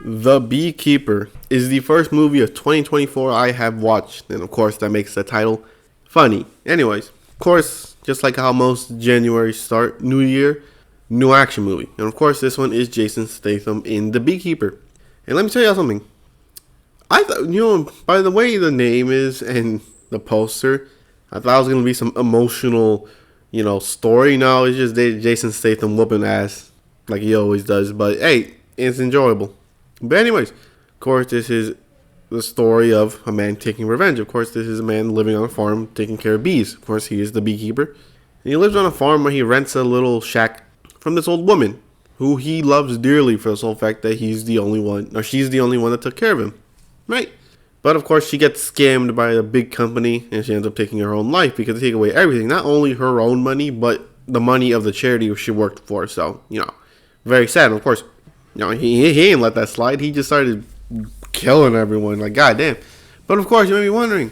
The Beekeeper is the first movie of 2024 I have watched, and of course that makes the title funny. Anyways, of course, just like how most January start, New Year, new action movie. And of course this one is Jason Statham in The Beekeeper. And let me tell you something. I thought, by the way the name is and the poster, I thought it was going to be some emotional, story. No, it's just Jason Statham whooping ass like he always does. But hey, it's enjoyable. But anyways, of course, this is the story of a man taking revenge. Of course, this is a man living on a farm taking care of bees. Of course, he is the beekeeper. And he lives on a farm where he rents a little shack from this old woman who he loves dearly for the sole fact that he's the only one, or she's the only one that took care of him. Right? But of course, she gets scammed by a big company and she ends up taking her own life because they take away everything. Not only her own money, but the money of the charity she worked for. So, very sad. And of course, he ain't let that slide. He just started killing everyone. Like, goddamn. But of course, you may be wondering,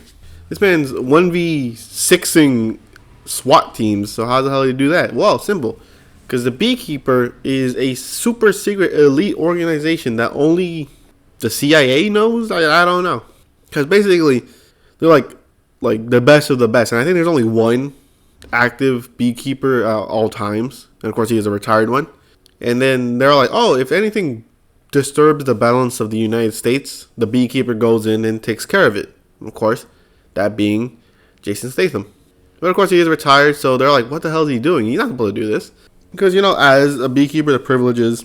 this man's 1v6ing SWAT teams. So how the hell do you do that? Well, simple. Because the Beekeeper is a super secret elite organization that only the CIA knows. I don't know. Because basically, they're like the best of the best. And I think there's only one active beekeeper at all times. And of course, he is a retired one. And then they're like, oh, if anything disturbs the balance of the United States, the Beekeeper goes in and takes care of it. Of course, that being Jason Statham. But of course, he is retired, so they're like, what the hell is he doing? He's not supposed to do this. Because, as a beekeeper, the privileges,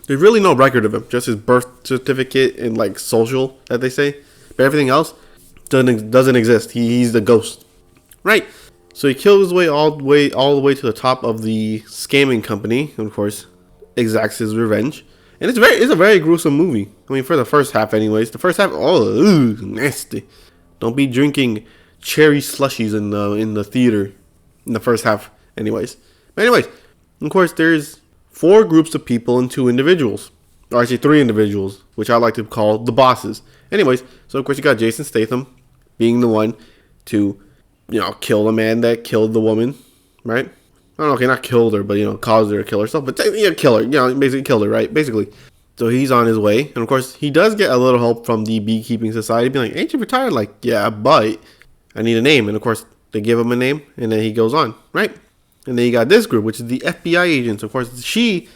there's really no record of him. Just his birth certificate and, social, that they say. But everything else doesn't exist. He's the ghost. Right? So he kills his way all the way to the top of the scamming company. And of course, exacts his revenge. And it's a very gruesome movie. I mean, for the first half anyways. The first half, nasty. Don't be drinking cherry slushies in the theater in the first half anyways. But anyways, of course, there's 4 groups of people and 2 individuals. Or actually 3 individuals, which I like to call the bosses. Anyways, so of course you got Jason Statham being the one to, kill the man that killed the woman, right? I don't know, okay, not killed her, but, caused her to kill herself. But, kill her, basically killed her, right? Basically. So he's on his way. And, of course, he does get a little help from the Beekeeping Society. Being like, ain't you retired? Like, yeah, but I need a name. And, of course, they give him a name. And then he goes on, right? And then you got this group, which is the FBI agents. Of course, she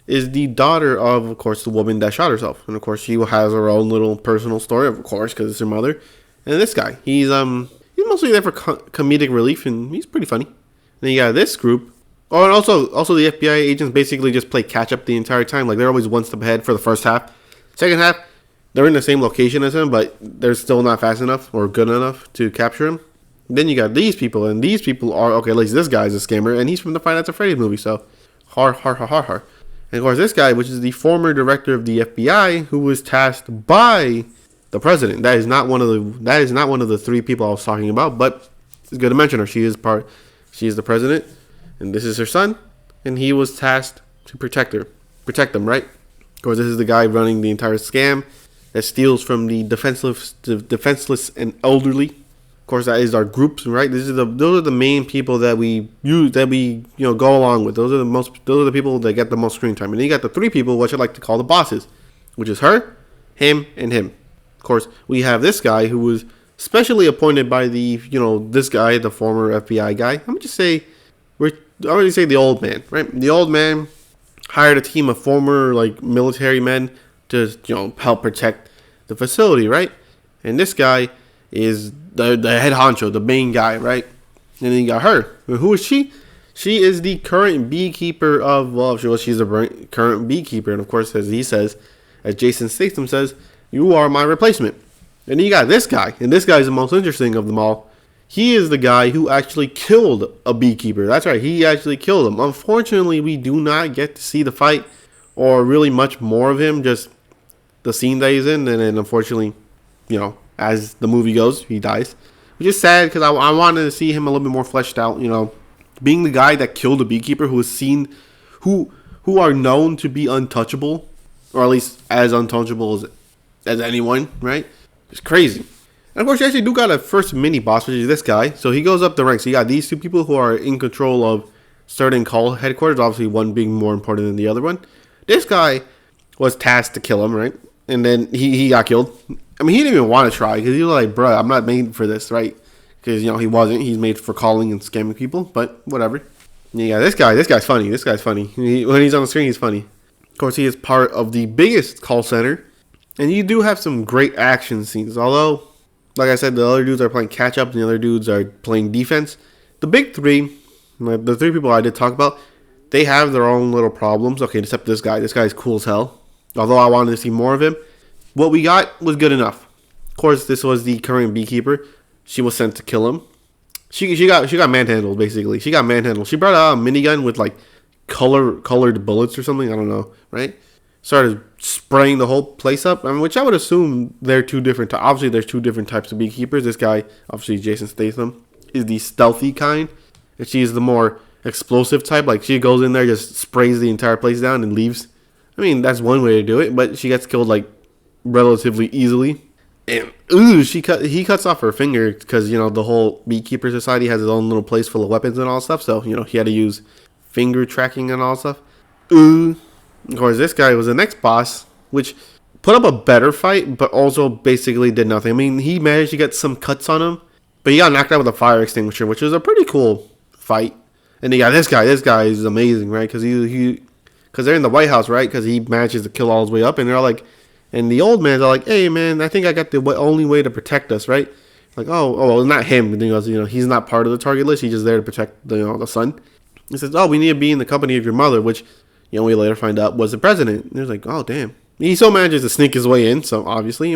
is the daughter of course, the woman that shot herself. And, of course, she has her own little personal story, of course, because it's her mother. And this guy, he's mostly there for comedic relief, and he's pretty funny. And then you got this group. Oh, and also the FBI agents basically just play catch up the entire time. Like, they're always one step ahead for the first half. Second half, they're in the same location as him, but they're still not fast enough or good enough to capture him. Then you got these people, and these people are, okay, at least this guy's a scammer, and he's from the Five Nights at Freddy's movie, so har. And of course, this guy, which is the former director of the FBI, who was tasked by the president. That is not one of the 3 people I was talking about, but it's good to mention her. She is the president. And this is her son, and he was tasked to protect them, right? Of course, this is the guy running the entire scam that steals from the defenseless and elderly. Of course, that is our groups, right? Those are the main people that we use, go along with. Those are the people that get the most screen time. And then you got the 3 people, which I like to call the bosses, which is her, him, and him. Of course, we have this guy who was specially appointed by this guy, the former FBI guy. I'm just say. I already say the old man, right? The old man hired a team of former military men to help protect the facility, right? And this guy is the head honcho, the main guy, right? And then you got her. Who is she? She is the current beekeeper of she's the current beekeeper, and of course, as Jason Statham says, you are my replacement. And then you got this guy, and this guy is the most interesting of them all. He is the guy who actually killed a beekeeper. That's right, he actually killed him. Unfortunately, we do not get to see the fight or really much more of him, just the scene that he's in. And then, unfortunately, as the movie goes, he dies. Which is sad because I wanted to see him a little bit more fleshed out, being the guy that killed a beekeeper who is seen, who are known to be untouchable, or at least as untouchable as anyone, right? It's crazy. And of course, you actually do got a first mini boss, which is this guy. So he goes up the ranks. So you got these 2 people who are in control of certain call headquarters. Obviously, one being more important than the other one. This guy was tasked to kill him, right? and then he got killed. I mean, he didn't even want to try because he was like, "Bruh, I'm not made for this, right?" Because he wasn't. He's made for calling and scamming people, but whatever. Yeah, this guy's funny. This guy's funny. When he's on the screen, he's funny. Of course, he is part of the biggest call center, and you do have some great action scenes. Although, like I said, the other dudes are playing catch up, and the other dudes are playing defense. The big three, the three people I did talk about, they have their own little problems. Okay, except this guy. This guy's cool as hell. Although I wanted to see more of him, what we got was good enough. Of course, this was the current beekeeper. She was sent to kill him. She got manhandled basically. She got manhandled. She brought out a minigun with like colored bullets or something. I don't know, right? Started spraying the whole place up. I mean, which I would assume they're two different. Obviously, there's two different types of beekeepers. This guy, obviously Jason Statham, is the stealthy kind, and she's the more explosive type. Like she goes in there, just sprays the entire place down and leaves. I mean, that's one way to do it, but she gets killed like relatively easily. And he cuts off her finger because the whole beekeeper society has its own little place full of weapons and all stuff. So he had to use finger tracking and all stuff. Of course, this guy was the next boss, which put up a better fight, but also basically did nothing. I mean, he managed to get some cuts on him, but he got knocked out with a fire extinguisher, which was a pretty cool fight. And you got this guy. This guy is amazing, right? Because because they're in the White House, right? Because he manages to kill all his way up, and they're like. And the old man's like, "Hey, man, I think I got the only way to protect us, right?" Like, oh, well, not him. And he goes, he's not part of the target list. He's just there to protect the son. He says, "Oh, we need to be in the company of your mother," which, we later find out was the president. And they're like, "Oh, damn." He still manages to sneak his way in. So obviously,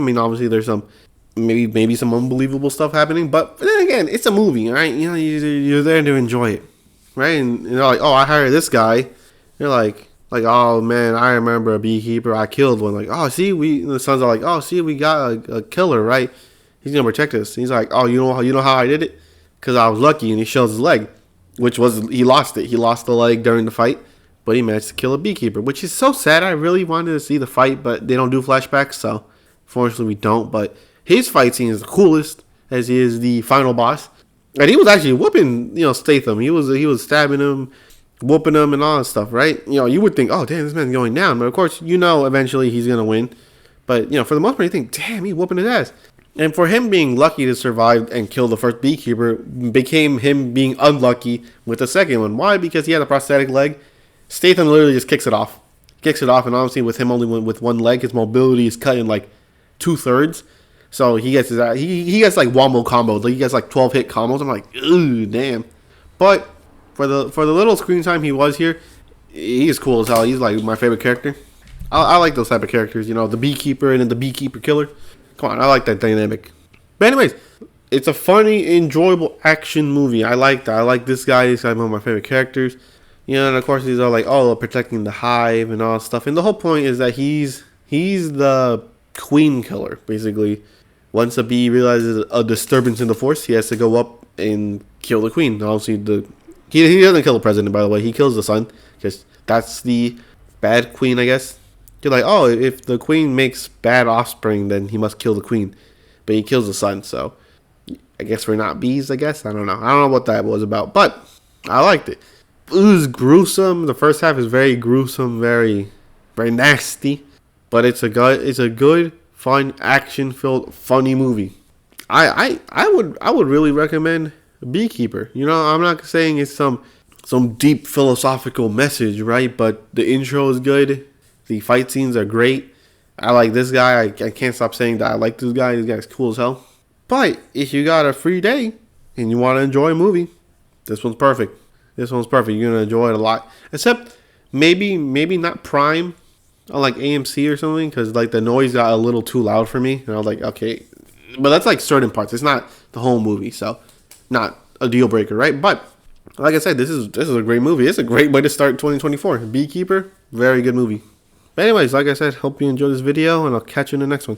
there's some maybe some unbelievable stuff happening. But then again, it's a movie, right? You're there to enjoy it, right? And they're like, "Oh, I hired this guy." They're like, oh man, I remember a beekeeper. I killed one. Like, oh, see, the sons are like, oh, see, we got a killer, right? He's gonna protect us. He's like, oh, you know how I did it? Because I was lucky, and he shows his leg, which was he lost it. He lost the leg during the fight, but he managed to kill a beekeeper, which is so sad. I really wanted to see the fight, but they don't do flashbacks, so fortunately we don't. But his fight scene is the coolest, as he is the final boss, and he was actually whooping, Statham. He was stabbing him, whooping him and all that stuff, right? You would think, oh, damn, this man's going down. But, of course, eventually he's going to win. But, for the most part, you think, damn, he's whooping his ass. And for him being lucky to survive and kill the first beekeeper became him being unlucky with the second one. Why? Because he had a prosthetic leg. Statham literally just kicks it off. And obviously with him only with one leg, his mobility is cut in like 2/3. So he gets he gets like wombo combos. Like he gets like 12 hit combos. I'm like, ooh, damn. But for the little screen time he was here, he's cool as hell. He's like my favorite character. I like those type of characters, the beekeeper and then the beekeeper killer. Come on, I like that dynamic. But anyways, it's a funny, enjoyable action movie. I like that. I like this guy. This guy's one of my favorite characters. And of course he's all like, oh, protecting the hive and all that stuff. And the whole point is that he's the queen killer, basically. Once a bee realizes a disturbance in the force, he has to go up and kill the queen. Obviously, he doesn't kill the president, by the way. He kills the son, because that's the bad queen, I guess. You're like, oh, if the queen makes bad offspring, then he must kill the queen. But he kills the son, so I guess we're not bees, I guess. I don't know what that was about, but I liked it. It was gruesome. The first half is very gruesome, very, very nasty. But it's a good, fun, action-filled, funny movie. I would really recommend Beekeeper. I'm not saying it's some deep philosophical message, right? But the intro is good. The fight scenes are great. I like this guy. I can't stop saying that I like this guy. This guy's cool as hell. But if you got a free day and you want to enjoy a movie, this one's perfect. You're gonna enjoy it a lot. Except maybe not Prime, on like AMC or something, because like the noise got a little too loud for me, and I was like, okay. But that's like certain parts. It's not the whole movie, so not a deal breaker, right? But like I said, this is a great movie. It's a great way to start 2024. Beekeeper, very good movie. But anyways, like I said, hope you enjoyed this video, and I'll catch you in the next one.